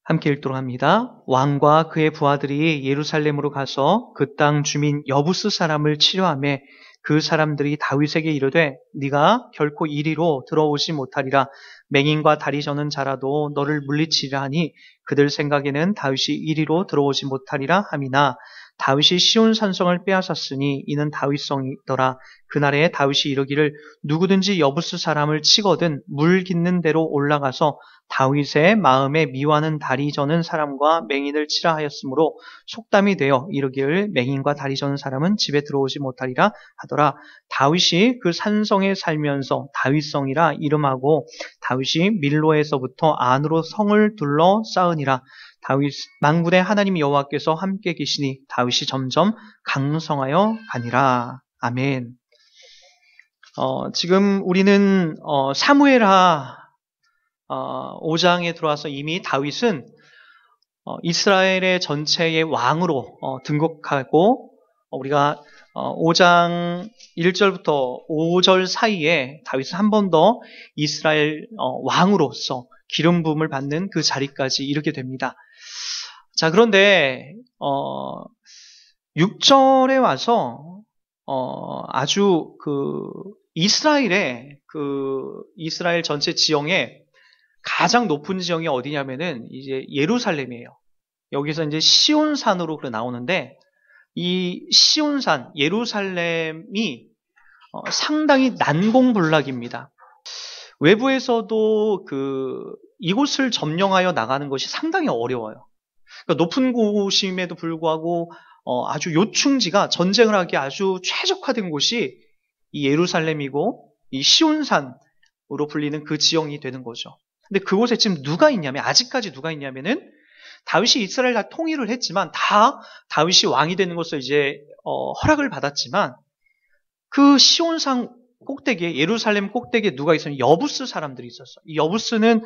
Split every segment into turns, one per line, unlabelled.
함께 읽도록 합니다. 왕과 그의 부하들이 예루살렘으로 가서 그 땅 주민 여부스 사람을 치료하며 그 사람들이 다윗에게 이르되 네가 결코 이리로 들어오지 못하리라. 맹인과 다리 저는 자라도 너를 물리치리라 하니 그들 생각에는 다윗이 이리로 들어오지 못하리라 함이나 다윗이 시온 산성을 빼앗았으니 이는 다윗성이더라. 그날에 다윗이 이르기를 누구든지 여부스 사람을 치거든 물 깃는 대로 올라가서 다윗의 마음에 미워하는 다리 저는 사람과 맹인을 치라 하였으므로 속담이 되어 이르기를 맹인과 다리 저는 사람은 집에 들어오지 못하리라 하더라. 다윗이 그 산성에 살면서 다윗성이라 이름하고 다윗이 밀로에서부터 안으로 성을 둘러 쌓으니라. 다윗 만군의 하나님 여호와께서 함께 계시니 다윗이 점점 강성하여 가니라. 아멘. 지금 우리는 사무엘하 5장에 들어와서 이미 다윗은 이스라엘의 전체의 왕으로 등극하고 우리가 5장 1절부터 5절 사이에 다윗은 한 번 더 이스라엘 왕으로서 기름 부음을 받는 그 자리까지 이르게 됩니다. 자, 그런데 6절에 와서 아주 이스라엘 전체 지형에 가장 높은 지형이 어디냐면은 이제 예루살렘이에요. 여기서 이제 시온산으로 나오는데 이 시온산 예루살렘이 상당히 난공불락입니다. 외부에서도 이곳을 점령하여 나가는 것이 상당히 어려워요. 그러니까 높은 곳임에도 불구하고 아주 요충지가 전쟁을 하기 아주 최적화된 곳이 이 예루살렘이고 이 시온산으로 불리는 그 지형이 되는 거죠. 근데 그곳에 지금 아직까지 누가 있냐면은 다윗이 이스라엘 다 통일을 했지만 다 다윗이 왕이 되는 것을 이제 허락을 받았지만 그 시온산 꼭대기에 예루살렘 꼭대기에 누가 있었냐면 여부스 사람들이 있었어요. 이 여부스는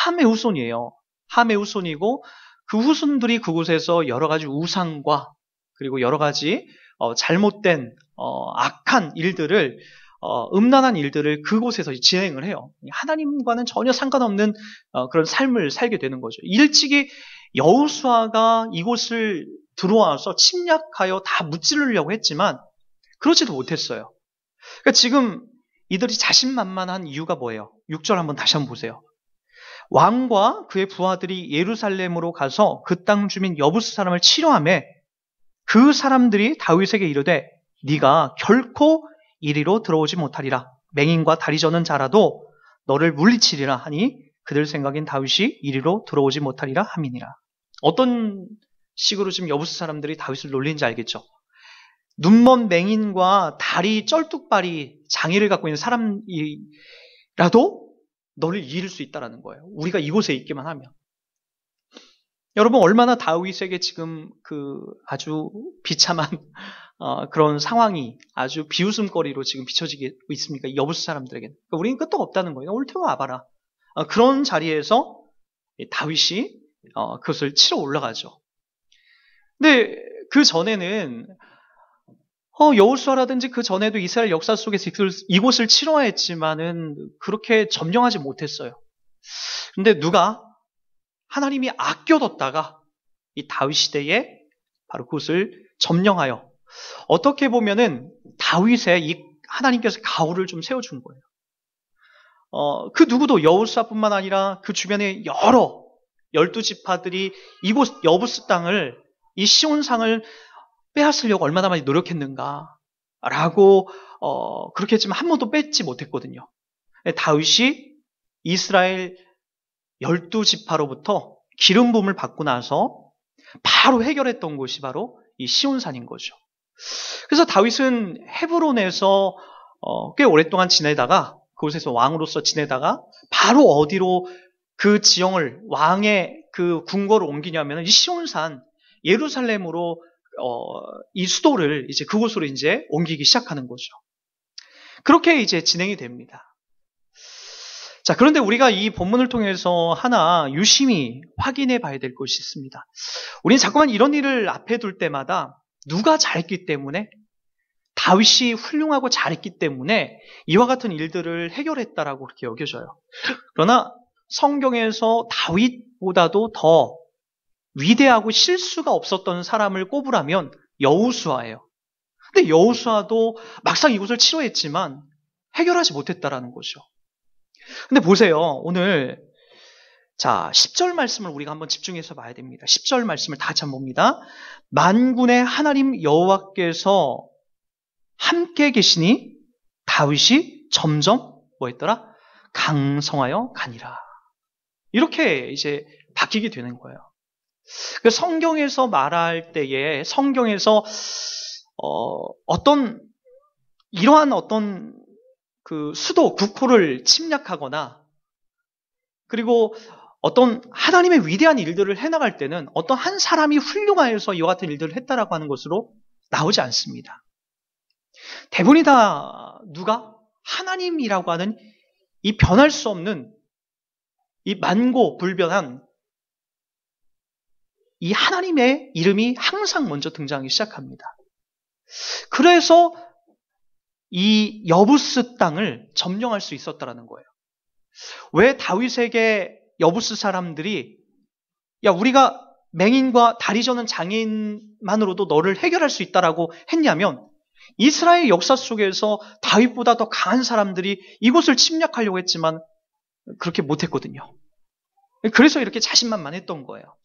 함의 후손이에요. 함의 후손이고 그 후손들이 그곳에서 여러 가지 우상과 그리고 여러 가지 잘못된 악한 일들을 음란한 일들을 그곳에서 진행을 해요. 하나님과는 전혀 상관없는 그런 삶을 살게 되는 거죠. 일찍이 여호수아가 이곳을 들어와서 침략하여 다 무찌르려고 했지만 그러지도 못했어요. 그러니까 지금 이들이 자신만만한 이유가 뭐예요? 6절 한번 다시 한번 보세요. 왕과 그의 부하들이 예루살렘으로 가서 그 땅 주민 여부스 사람을 치료하며 그 사람들이 다윗에게 이르되 네가 결코 이리로 들어오지 못하리라. 맹인과 다리 저는 자라도 너를 물리치리라 하니 그들 생각엔 다윗이 이리로 들어오지 못하리라 함이니라. 어떤 식으로 지금 여부스 사람들이 다윗을 놀리는지 알겠죠? 눈먼 맹인과 다리 쩔뚝발이 장애를 갖고 있는 사람이라도 너를 이길 수 있다는 거예요. 우리가 이곳에 있기만 하면. 여러분 얼마나 다윗에게 지금 아주 비참한 그런 상황이 아주 비웃음거리로 지금 비춰지고 있습니까? 이 여부스 사람들에게는. 그러니까 우리는 끝도 없다는 거예요. 올 테면 와봐라. 그런 자리에서 다윗이 그것을 치러 올라가죠. 근데 그 전에는 여호수아라든지 그 전에도 이스라엘 역사 속에서 이곳을 치러했지만은 그렇게 점령하지 못했어요. 근데 하나님이 아껴뒀다가 이 다윗 시대에 바로 그것을 점령하여 어떻게 보면은 다윗의 이 하나님께서 가호를 좀 세워준 거예요. 그 누구도 여호수아뿐만 아니라 그 주변에 여러 12지파들이 이곳 여부스 땅을 이 시온상을 빼앗으려고 얼마나 많이 노력했는가라고 그렇게 했지만 한 번도 뺏지 못했거든요. 다윗이 이스라엘 12지파로부터 기름 부음을 받고 나서 바로 해결했던 곳이 바로 이 시온산인 거죠. 그래서 다윗은 헤브론에서 꽤 오랫동안 지내다가 그곳에서 왕으로서 지내다가 바로 어디로 그 지형을 왕의 그 궁궐을 옮기냐면 이 시온산 예루살렘으로 이 수도를 이제 그곳으로 이제 옮기기 시작하는 거죠. 그렇게 이제 진행이 됩니다. 자, 그런데 우리가 이 본문을 통해서 하나 유심히 확인해 봐야 될 것이 있습니다. 우리는 자꾸만 이런 일을 앞에 둘 때마다 누가 잘했기 때문에 다윗이 훌륭하고 잘했기 때문에 이와 같은 일들을 해결했다라고 그렇게 여겨져요. 그러나 성경에서 다윗보다도 더 위대하고 실수가 없었던 사람을 꼽으라면 여호수아예요. 근데 여호수아도 막상 이곳을 치료했지만 해결하지 못했다라는 거죠. 근데 보세요. 오늘 10절 말씀을 우리가 한번 집중해서 봐야 됩니다. 10절 말씀을 다 같이 한번 봅니다. 만군의 하나님 여호와께서 함께 계시니 다윗이 점점 뭐 했더라? 강성하여 가니라. 이렇게 이제 바뀌게 되는 거예요. 성경에서 말할 때에 성경에서 이러한 어떤 그 수도, 국호를 침략하거나 그리고 어떤 하나님의 위대한 일들을 해나갈 때는 어떤 한 사람이 훌륭하여서 이와 같은 일들을 했다라고 하는 것으로 나오지 않습니다. 대부분이 다 누가? 하나님이라고 하는 이 변할 수 없는 이 만고불변한 이 하나님의 이름이 항상 먼저 등장하기 시작합니다. 그래서 이 여부스 땅을 점령할 수 있었다라는 거예요. 왜 다윗에게 여부스 사람들이 우리가 맹인과 다리 저는 장애인만으로도 너를 해결할 수 있다라고 했냐면 이스라엘 역사 속에서 다윗보다 더 강한 사람들이 이곳을 침략하려고 했지만 그렇게 못했거든요. 그래서 이렇게 자신만만했던 거예요.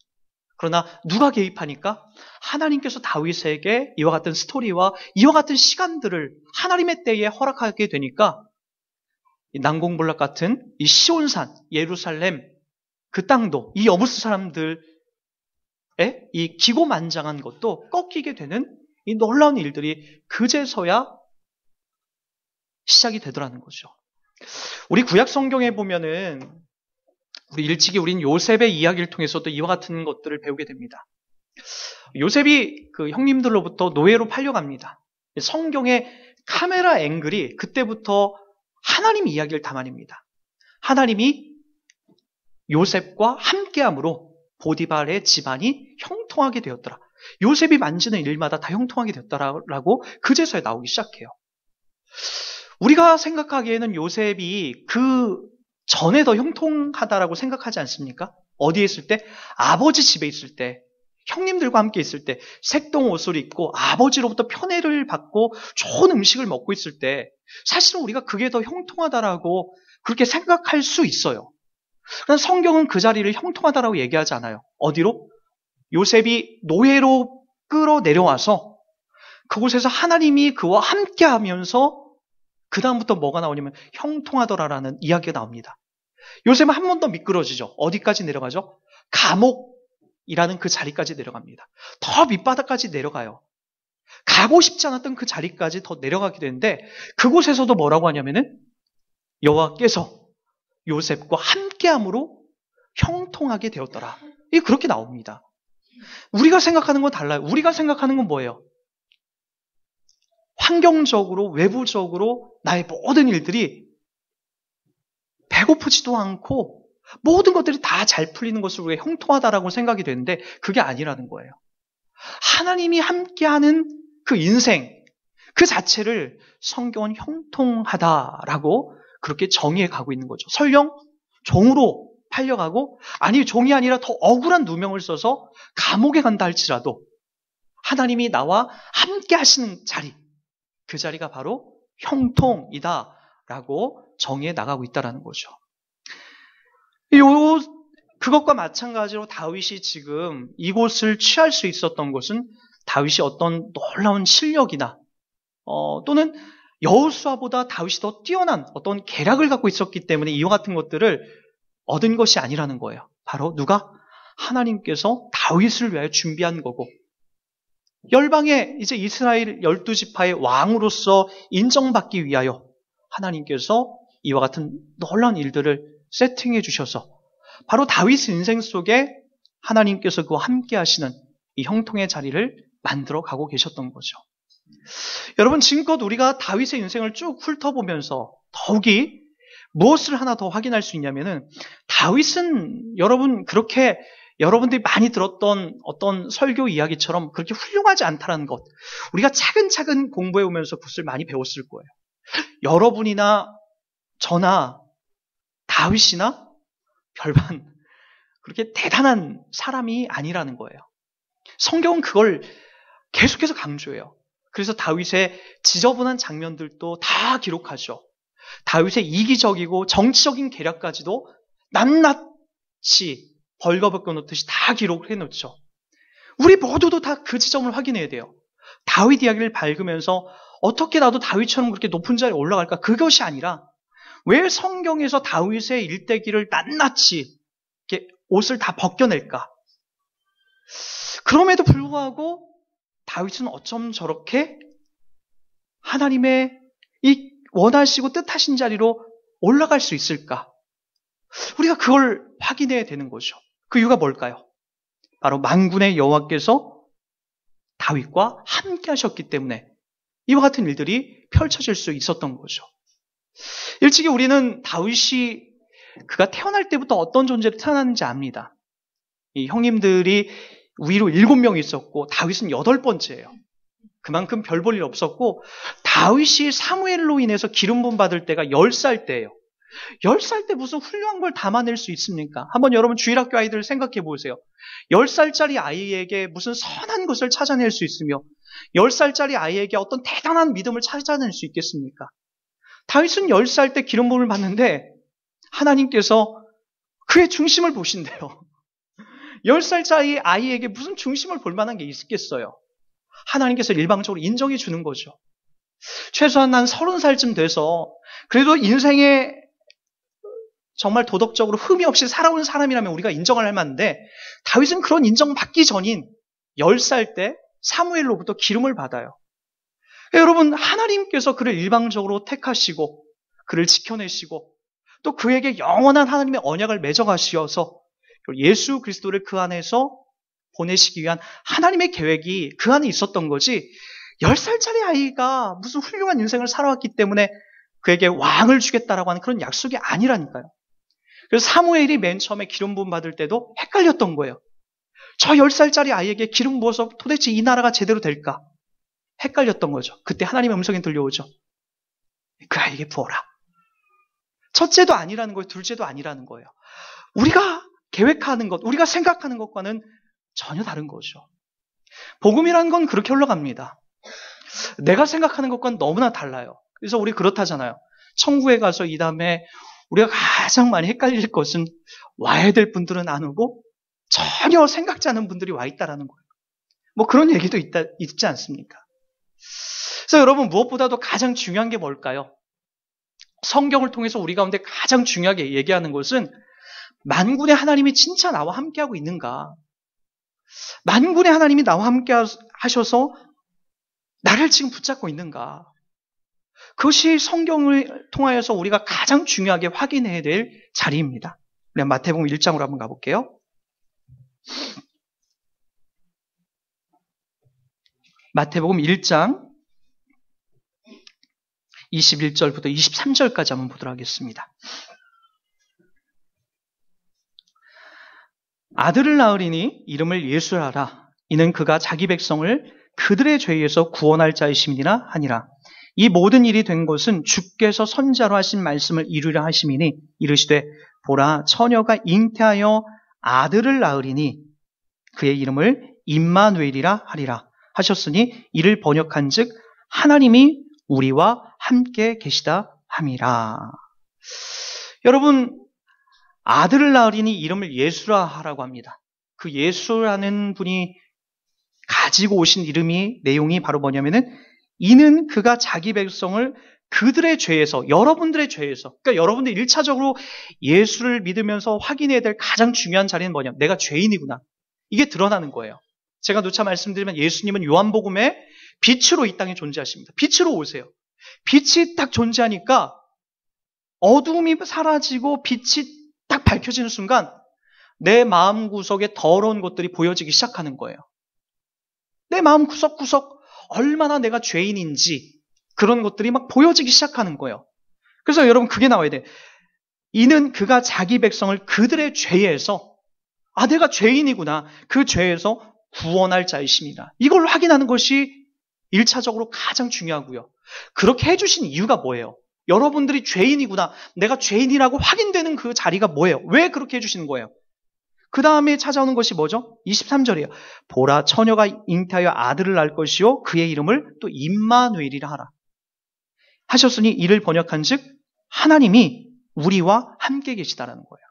그러나 누가 개입하니까 하나님께서 다윗에게 이와 같은 스토리와 이와 같은 시간들을 하나님의 때에 허락하게 되니까 이 난공불락 같은 이 시온산, 예루살렘 그 땅도 이 여부스 사람들의 이 기고만장한 것도 꺾이게 되는 이 놀라운 일들이 그제서야 시작이 되더라는 거죠. 우리 구약 성경에 보면은 우린 요셉의 이야기를 통해서도 이와 같은 것들을 배우게 됩니다. 요셉이 그 형님들로부터 노예로 팔려갑니다. 성경의 카메라 앵글이 그때부터 하나님 이야기를 담아냅니다. 하나님이 요셉과 함께함으로 보디발의 집안이 형통하게 되었더라. 요셉이 만지는 일마다 다 형통하게 되었다라고 그제서야 나오기 시작해요. 우리가 생각하기에는 요셉이 그 전에 더 형통하다라고 생각하지 않습니까? 어디에 있을 때? 아버지 집에 있을 때, 형님들과 함께 있을 때, 색동 옷을 입고 아버지로부터 편애를 받고 좋은 음식을 먹고 있을 때 사실은 우리가 그게 더 형통하다라고 그렇게 생각할 수 있어요. 그러나 성경은 그 자리를 형통하다라고 얘기하지 않아요. 어디로? 요셉이 노예로 끌어내려와서 그곳에서 하나님이 그와 함께 하면서 그 다음부터 뭐가 나오냐면 형통하더라라는 이야기가 나옵니다. 요셉은 한 번 더 미끄러지죠. 어디까지 내려가죠? 감옥이라는 그 자리까지 내려갑니다. 더 밑바닥까지 내려가요. 가고 싶지 않았던 그 자리까지 더 내려가게 되는데 그곳에서도 뭐라고 하냐면은 여호와께서 요셉과 함께함으로 형통하게 되었더라. 이게 그렇게 나옵니다. 우리가 생각하는 건 달라요. 우리가 생각하는 건 뭐예요? 환경적으로, 외부적으로 나의 모든 일들이 배고프지도 않고 모든 것들이 다 잘 풀리는 것으로 우리가 형통하다라고 생각이 되는데 그게 아니라는 거예요. 하나님이 함께하는 그 인생, 그 자체를 성경은 형통하다라고 그렇게 정의해 가고 있는 거죠. 설령 종으로 팔려가고 아니 종이 아니라 더 억울한 누명을 써서 감옥에 간다 할지라도 하나님이 나와 함께 하시는 자리, 그 자리가 바로 형통이다라고 정의해 나가고 있다는 거죠. 그것과 마찬가지로 다윗이 지금 이곳을 취할 수 있었던 것은 다윗이 어떤 놀라운 실력이나 또는 여호수아보다 다윗이 더 뛰어난 어떤 계략을 갖고 있었기 때문에 이와 같은 것들을 얻은 것이 아니라는 거예요. 바로 누가? 하나님께서 다윗을 위하여 준비한 거고 열방의 이제 이스라엘 12지파의 왕으로서 인정받기 위하여 하나님께서 이와 같은 놀라운 일들을 세팅해 주셔서 바로 다윗의 인생 속에 하나님께서 그와 함께 하시는 이 형통의 자리를 만들어 가고 계셨던 거죠. 여러분 지금껏 우리가 다윗의 인생을 쭉 훑어보면서 더욱이 무엇을 하나 더 확인할 수 있냐면은 다윗은 여러분 그렇게 여러분들이 많이 들었던 어떤 설교 이야기처럼 그렇게 훌륭하지 않다는 것 우리가 차근차근 공부해 오면서 그것을 많이 배웠을 거예요. 여러분이나 저나 다윗이나 별반 그렇게 대단한 사람이 아니라는 거예요. 성경은 그걸 계속해서 강조해요. 그래서 다윗의 지저분한 장면들도 다 기록하죠. 다윗의 이기적이고 정치적인 계략까지도 낱낱이 벌거벗겨 놓듯이 다 기록을 해놓죠. 우리 모두도 다 그 지점을 확인해야 돼요. 다윗 이야기를 밝으면서 어떻게 나도 다윗처럼 그렇게 높은 자리에 올라갈까? 그것이 아니라 왜 성경에서 다윗의 일대기를 낱낱이 이렇게 옷을 다 벗겨낼까? 그럼에도 불구하고 다윗은 어쩜 저렇게 하나님의 이 원하시고 뜻하신 자리로 올라갈 수 있을까? 우리가 그걸 확인해야 되는 거죠. 그 이유가 뭘까요? 바로 만군의 여호와께서 다윗과 함께 하셨기 때문에 이와 같은 일들이 펼쳐질 수 있었던 거죠. 일찍이 우리는 다윗이 그가 태어날 때부터 어떤 존재로 태어났는지 압니다. 이 형님들이 위로 7명이 있었고 다윗은 8번째예요. 그만큼 별 볼 일 없었고 다윗이 사무엘로 인해서 기름 부음 받을 때가 10살 때예요. 10살 때 무슨 훌륭한 걸 담아낼 수 있습니까? 한번 여러분 주일학교 아이들 생각해 보세요. 10살짜리 아이에게 무슨 선한 것을 찾아낼 수 있으며 10살짜리 아이에게 어떤 대단한 믿음을 찾아낼 수 있겠습니까? 다윗은 10살 때 기름 부음을 받는데 하나님께서 그의 중심을 보신대요. 10살짜리 아이에게 무슨 중심을 볼 만한 게 있겠어요? 하나님께서 일방적으로 인정해 주는 거죠. 최소한 난 30살쯤 돼서 그래도 인생에 정말 도덕적으로 흠이 없이 살아온 사람이라면 우리가 인정을 할 만한데 다윗은 그런 인정받기 전인 10살 때 사무엘로부터 기름을 받아요. 여러분 하나님께서 그를 일방적으로 택하시고 그를 지켜내시고 또 그에게 영원한 하나님의 언약을 맺어가시어서 예수 그리스도를 그 안에서 보내시기 위한 하나님의 계획이 그 안에 있었던 거지 10살짜리 아이가 무슨 훌륭한 인생을 살아왔기 때문에 그에게 왕을 주겠다라고 하는 그런 약속이 아니라니까요. 그래서 사무엘이 맨 처음에 기름 부음 받을 때도 헷갈렸던 거예요. 저 10살짜리 아이에게 기름 부어서 도대체 이 나라가 제대로 될까? 헷갈렸던 거죠. 그때 하나님의 음성이 들려오죠. 그 아이에게 부어라. 첫째도 아니라는 거예요. 둘째도 아니라는 거예요. 우리가 계획하는 것, 우리가 생각하는 것과는 전혀 다른 거죠. 복음이라는 건 그렇게 흘러갑니다. 내가 생각하는 것과는 너무나 달라요. 그래서 우리 그렇다잖아요. 천국에 가서 이 다음에 우리가 가장 많이 헷갈릴 것은 와야 될 분들은 안 오고 전혀 생각지 않은 분들이 와 있다라는 거예요. 뭐 그런 얘기도 있지 않습니까? 그래서 여러분 무엇보다도 가장 중요한 게 뭘까요? 성경을 통해서 우리 가운데 가장 중요하게 얘기하는 것은 만군의 하나님이 진짜 나와 함께하고 있는가? 만군의 하나님이 나와 함께 하셔서 나를 지금 붙잡고 있는가? 그것이 성경을 통하여서 우리가 가장 중요하게 확인해야 될 자리입니다. 우리 마태복음 1장으로 한번 가볼게요. 마태복음 1장 21절부터 23절까지 한번 보도록 하겠습니다. 아들을 낳으리니 이름을 예수라라. 이는 그가 자기 백성을 그들의 죄에서 구원할 자이심이니라 하니라. 이 모든 일이 된 것은 주께서 선지자로 하신 말씀을 이루려 하심이니 이르시되 보라 처녀가 잉태하여 아들을 낳으리니 그의 이름을 임마누엘이라 하리라 하셨으니 이를 번역한즉 하나님이 우리와 함께 계시다 함이라. 여러분 아들을 낳으리니 이름을 예수라 하라고 합니다. 그 예수라는 분이 가지고 오신 이름이 내용이 바로 뭐냐면은 이는 그가 자기 백성을 그들의 죄에서 여러분들의 죄에서 그러니까 여러분들이 1차적으로 예수를 믿으면서 확인해야 될 가장 중요한 자리는 뭐냐면 내가 죄인이구나. 이게 드러나는 거예요. 제가 누차 말씀드리면 예수님은 요한복음에 빛으로 이 땅에 존재하십니다. 빛으로 오세요. 빛이 딱 존재하니까 어두움이 사라지고 빛이 딱 밝혀지는 순간 내 마음 구석에 더러운 것들이 보여지기 시작하는 거예요. 내 마음 구석구석 얼마나 내가 죄인인지 그런 것들이 막 보여지기 시작하는 거예요. 그래서 여러분 그게 나와야 돼. 이는 그가 자기 백성을 그들의 죄에서 내가 죄인이구나. 그 죄에서 구원할 자이십니다. 이걸 확인하는 것이 1차적으로 가장 중요하고요. 그렇게 해주신 이유가 뭐예요? 여러분들이 죄인이구나. 내가 죄인이라고 확인되는 그 자리가 뭐예요? 왜 그렇게 해주시는 거예요? 그 다음에 찾아오는 것이 뭐죠? 23절이에요. 보라, 처녀가 잉태하여 아들을 낳을 것이요 그의 이름을 또 임마누엘이라 하라. 하셨으니 이를 번역한 즉 하나님이 우리와 함께 계시다라는 거예요.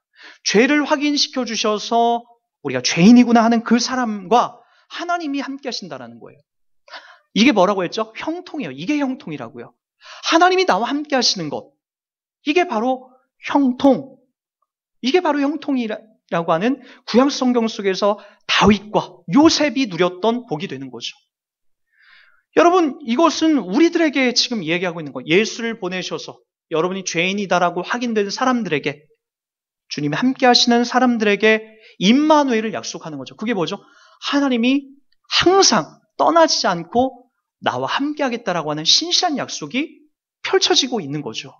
죄를 확인시켜 주셔서 우리가 죄인이구나 하는 그 사람과 하나님이 함께 하신다라는 거예요. 이게 뭐라고 했죠? 형통이에요. 이게 형통이라고요. 하나님이 나와 함께 하시는 것. 이게 바로 형통. 이게 바로 형통이라고 하는 구약 성경 속에서 다윗과 요셉이 누렸던 복이 되는 거죠. 여러분, 이것은 우리들에게 지금 얘기하고 있는 거예요. 예수를 보내셔서 여러분이 죄인이다라고 확인된 사람들에게, 주님이 함께 하시는 사람들에게 임마누엘을 약속하는 거죠. 그게 뭐죠? 하나님이 항상 떠나지 않고 나와 함께 하겠다라고 하는 신실한 약속이 펼쳐지고 있는 거죠.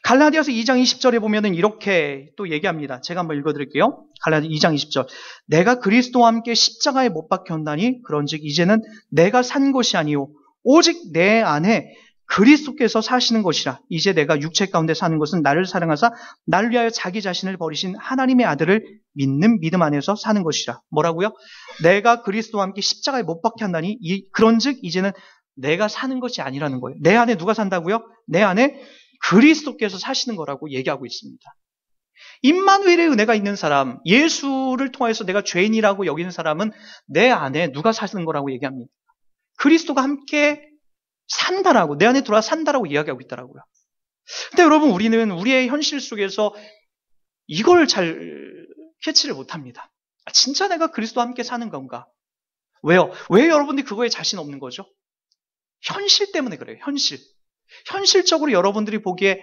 갈라디아서 2장 20절에 보면은 이렇게 또 얘기합니다. 제가 한번 읽어드릴게요. 갈라디아 2장 20절. 내가 그리스도와 함께 십자가에 못 박혔나니 그런즉 이제는 내가 산 것이 아니요 오직 내 안에 그리스도께서 사시는 것이라. 이제 내가 육체 가운데 사는 것은 나를 사랑하사 나를 위하여 자기 자신을 버리신 하나님의 아들을 믿는 믿음 안에서 사는 것이라. 뭐라고요? 내가 그리스도와 함께 십자가에 못 박혔나니 그런즉 이제는 내가 사는 것이 아니라는 거예요. 내 안에 누가 산다고요? 내 안에 그리스도께서 사시는 거라고 얘기하고 있습니다. 임마누엘의 은혜가 있는 사람, 예수를 통해서 내가 죄인이라고 여기는 사람은 내 안에 누가 사시는 거라고 얘기합니다. 그리스도가 함께 산다라고, 내 안에 들어와 산다라고 이야기하고 있더라고요. 근데 여러분, 우리는 우리의 현실 속에서 이걸 잘 캐치를 못합니다. 진짜 내가 그리스도와 함께 사는 건가? 왜요? 왜 여러분들이 그거에 자신 없는 거죠? 현실 때문에 그래요. 현실적으로 여러분들이 보기에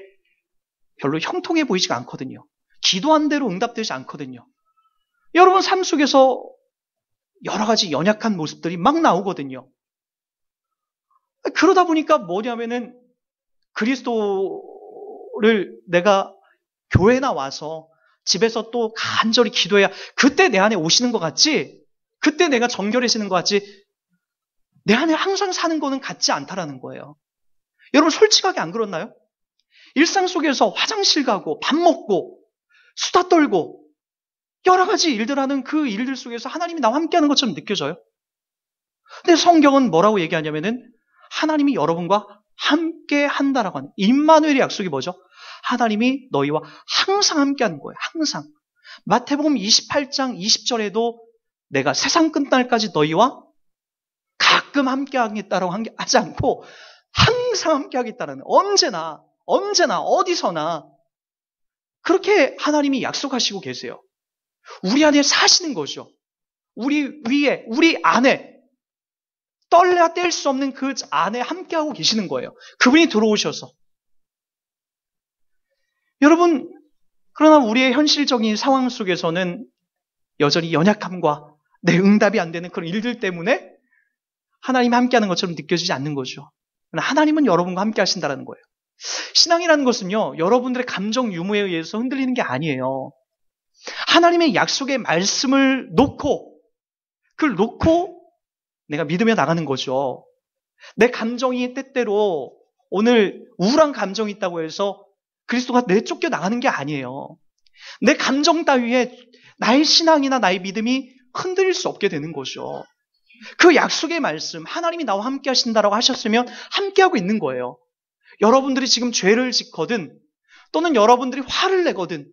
별로 형통해 보이지가 않거든요. 기도한 대로 응답되지 않거든요. 여러분 삶 속에서 여러 가지 연약한 모습들이 막 나오거든요. 그러다 보니까 뭐냐면은 그리스도를 내가 교회나 와서 집에서 또 간절히 기도해야 그때 내 안에 오시는 것 같지? 그때 내가 정결해지는 것 같지? 내 안에 항상 사는 거는 같지 않다라는 거예요. 여러분 솔직하게 안 그렇나요? 일상 속에서 화장실 가고 밥 먹고 수다 떨고 여러 가지 일들 하는 그 일들 속에서 하나님이 나와 함께하는 것처럼 느껴져요. 근데 성경은 뭐라고 얘기하냐면은 하나님이 여러분과 함께 한다라고 하는 임마누엘의 약속이 뭐죠? 하나님이 너희와 항상 함께하는 거예요. 항상. 마태복음 28장 20절에도 내가 세상 끝날까지 너희와 가끔 함께하겠다라고 하지 않고 항상 함께하겠다라는, 언제나 어디서나 그렇게 하나님이 약속하시고 계세요. 우리 안에 사시는 거죠. 우리 위에, 우리 안에 떨려 뗄 수 없는 그 안에 함께하고 계시는 거예요. 그분이 들어오셔서. 여러분, 그러나 우리의 현실적인 상황 속에서는 여전히 연약함과 내 응답이 안 되는 그런 일들 때문에 하나님이 함께하는 것처럼 느껴지지 않는 거죠. 하나님은 여러분과 함께 하신다는 거예요. 신앙이라는 것은요, 여러분들의 감정 유무에 의해서 흔들리는 게 아니에요. 하나님의 약속의 말씀을 놓고, 그걸 놓고 내가 믿으며 나가는 거죠. 내 감정이 때때로 오늘 우울한 감정이 있다고 해서 그리스도가 내쫓겨 나가는 게 아니에요. 내 감정 따위에 나의 신앙이나 나의 믿음이 흔들릴 수 없게 되는 거죠. 그 약속의 말씀, 하나님이 나와 함께 하신다라고 하셨으면 함께하고 있는 거예요. 여러분들이 지금 죄를 짓거든, 또는 여러분들이 화를 내거든,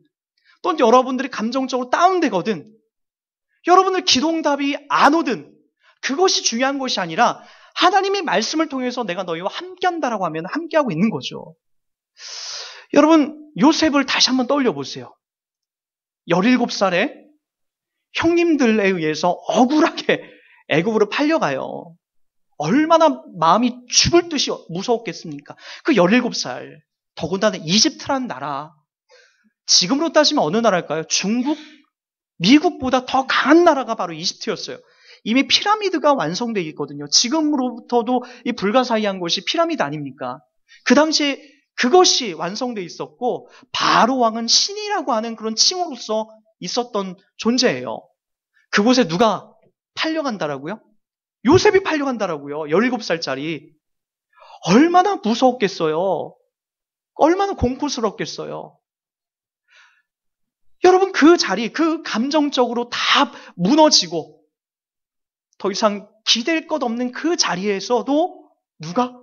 또는 여러분들이 감정적으로 다운되거든, 여러분들 기도응답이 안 오든, 그것이 중요한 것이 아니라 하나님의 말씀을 통해서 내가 너희와 함께한다라고 하면 함께하고 있는 거죠. 여러분, 요셉을 다시 한번 떠올려 보세요. 17살에 형님들에 의해서 억울하게 애굽으로 팔려가요. 얼마나 마음이 죽을 듯이 무서웠겠습니까? 그 17살, 더군다나 이집트라는 나라, 지금으로 따지면 어느 나라일까요? 중국, 미국보다 더 강한 나라가 바로 이집트였어요. 이미 피라미드가 완성되어 있거든요. 지금으로부터도 이 불가사의한 것이 피라미드 아닙니까? 그 당시에 그것이 완성되어 있었고, 바로 왕은 신이라고 하는 그런 칭호로서 있었던 존재예요. 그곳에 누가 팔려간다라고요? 요셉이 팔려간다라고요. 17살짜리. 얼마나 무서웠겠어요. 얼마나 공포스럽겠어요. 여러분, 그 자리, 그 감정적으로 다 무너지고 더 이상 기댈 것 없는 그 자리에서도 누가?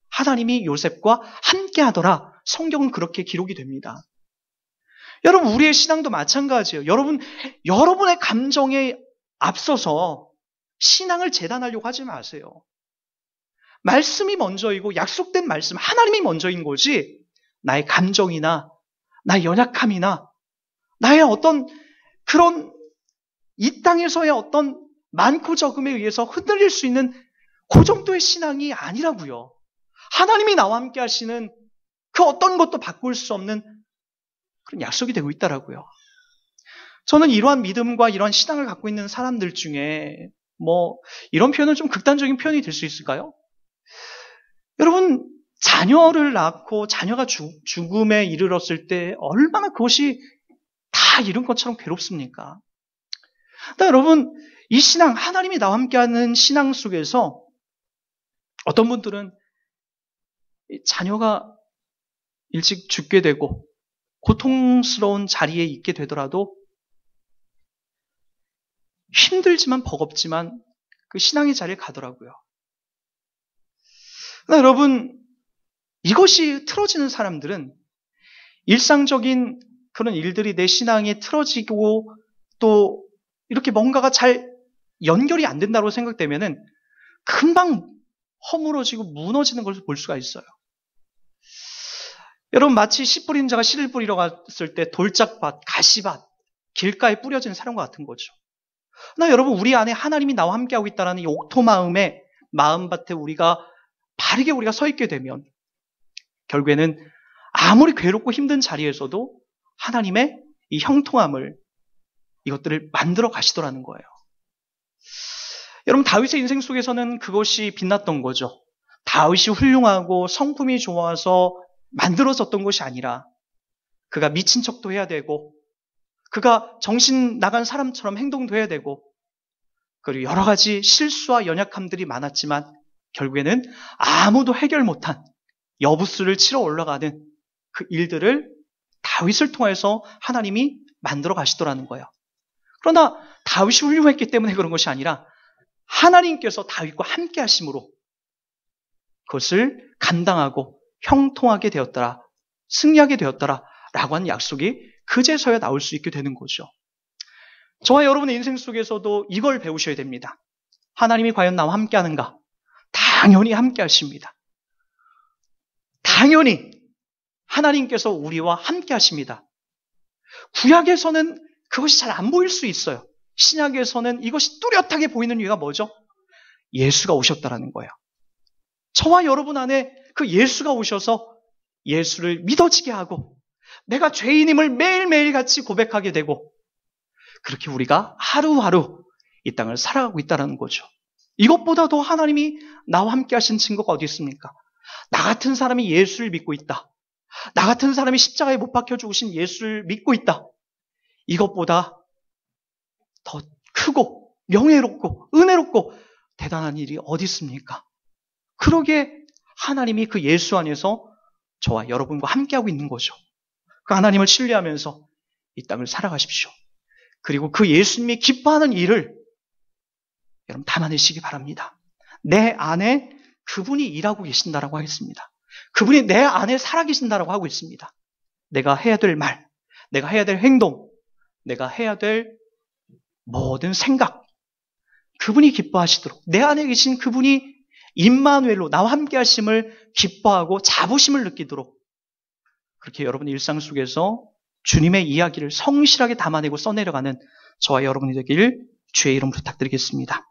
하나님이 요셉과 함께 하더라. 성경은 그렇게 기록이 됩니다. 여러분, 우리의 신앙도 마찬가지예요. 여러분의 감정에 앞서서 신앙을 재단하려고 하지 마세요. 말씀이 먼저이고 약속된 말씀, 하나님이 먼저인 거지, 나의 감정이나 나의 연약함이나 나의 어떤 그런 이 땅에서의 어떤 많고 적음에 의해서 흔들릴 수 있는 그 정도의 신앙이 아니라고요. 하나님이 나와 함께 하시는 그 어떤 것도 바꿀 수 없는 그런 약속이 되고 있다라고요. 저는 이러한 믿음과 이러한 신앙을 갖고 있는 사람들 중에 이런 표현은 좀 극단적인 표현이 될 수 있을까요? 여러분, 자녀를 낳고 자녀가 죽음에 이르렀을 때 얼마나 그것이 다 잃은 것처럼 괴롭습니까? 그러니까 여러분, 이 신앙, 하나님이 나와 함께하는 신앙 속에서 어떤 분들은 자녀가 일찍 죽게 되고 고통스러운 자리에 있게 되더라도 힘들지만 버겁지만 그 신앙의 자리에 가더라고요. 그러나 여러분, 이것이 틀어지는 사람들은 일상적인 그런 일들이 내 신앙에 틀어지고 또 이렇게 뭔가가 잘 연결이 안 된다고 생각되면은 금방 허물어지고 무너지는 것을 볼 수가 있어요. 여러분, 마치 씨 뿌리는 자가 씨를 뿌리러 갔을 때 돌짝밭, 가시밭, 길가에 뿌려진 사람과 같은 거죠. 그러나 여러분, 우리 안에 하나님이 나와 함께하고 있다는 이 옥토 마음의 마음밭에 바르게 우리가 서 있게 되면 결국에는 아무리 괴롭고 힘든 자리에서도 하나님의 이 형통함을, 이것들을 만들어 가시더라는 거예요. 여러분, 다윗의 인생 속에서는 그것이 빛났던 거죠. 다윗이 훌륭하고 성품이 좋아서 만들어졌던 것이 아니라 그가 미친 척도 해야 되고 그가 정신 나간 사람처럼 행동도 해야 되고 그리고 여러 가지 실수와 연약함들이 많았지만 결국에는 아무도 해결 못한 여부수를 치러 올라가는 그 일들을 다윗을 통해서 하나님이 만들어 가시더라는 거예요. 그러나 다윗이 훌륭했기 때문에 그런 것이 아니라 하나님께서 다윗과 함께 하심으로 그것을 감당하고 형통하게 되었더라, 승리하게 되었더라 라고 하는 약속이 그제서야 나올 수 있게 되는 거죠. 저와 여러분의 인생 속에서도 이걸 배우셔야 됩니다. 하나님이 과연 나와 함께 하는가? 당연히 함께 하십니다. 당연히 하나님께서 우리와 함께 하십니다. 구약에서는 그것이 잘 안 보일 수 있어요. 신약에서는 이것이 뚜렷하게 보이는 이유가 뭐죠? 예수가 오셨다라는 거예요. 저와 여러분 안에 그 예수가 오셔서 예수를 믿어지게 하고 내가 죄인임을 매일매일 같이 고백하게 되고 그렇게 우리가 하루하루 이 땅을 살아가고 있다는 거죠. 이것보다도 하나님이 나와 함께 하신 증거가 어디 있습니까? 나 같은 사람이 예수를 믿고 있다. 나 같은 사람이 십자가에 못 박혀 죽으신 예수를 믿고 있다. 이것보다 더 크고 명예롭고 은혜롭고 대단한 일이 어디 있습니까? 그러게 하나님이 그 예수 안에서 저와 여러분과 함께하고 있는 거죠. 그 하나님을 신뢰하면서 이 땅을 살아가십시오. 그리고 그 예수님이 기뻐하는 일을 여러분 담아내시기 바랍니다. 내 안에 그분이 일하고 계신다라고 하겠습니다. 그분이 내 안에 살아계신다라고 하고 있습니다. 내가 해야 될 말, 내가 해야 될 행동, 내가 해야 될 모든 생각, 그분이 기뻐하시도록 내 안에 계신 그분이 임마누엘로 나와 함께 하심을 기뻐하고 자부심을 느끼도록 그렇게 여러분의 일상 속에서 주님의 이야기를 성실하게 담아내고 써내려가는 저와 여러분이 되길 주의 이름으로 부탁드리겠습니다.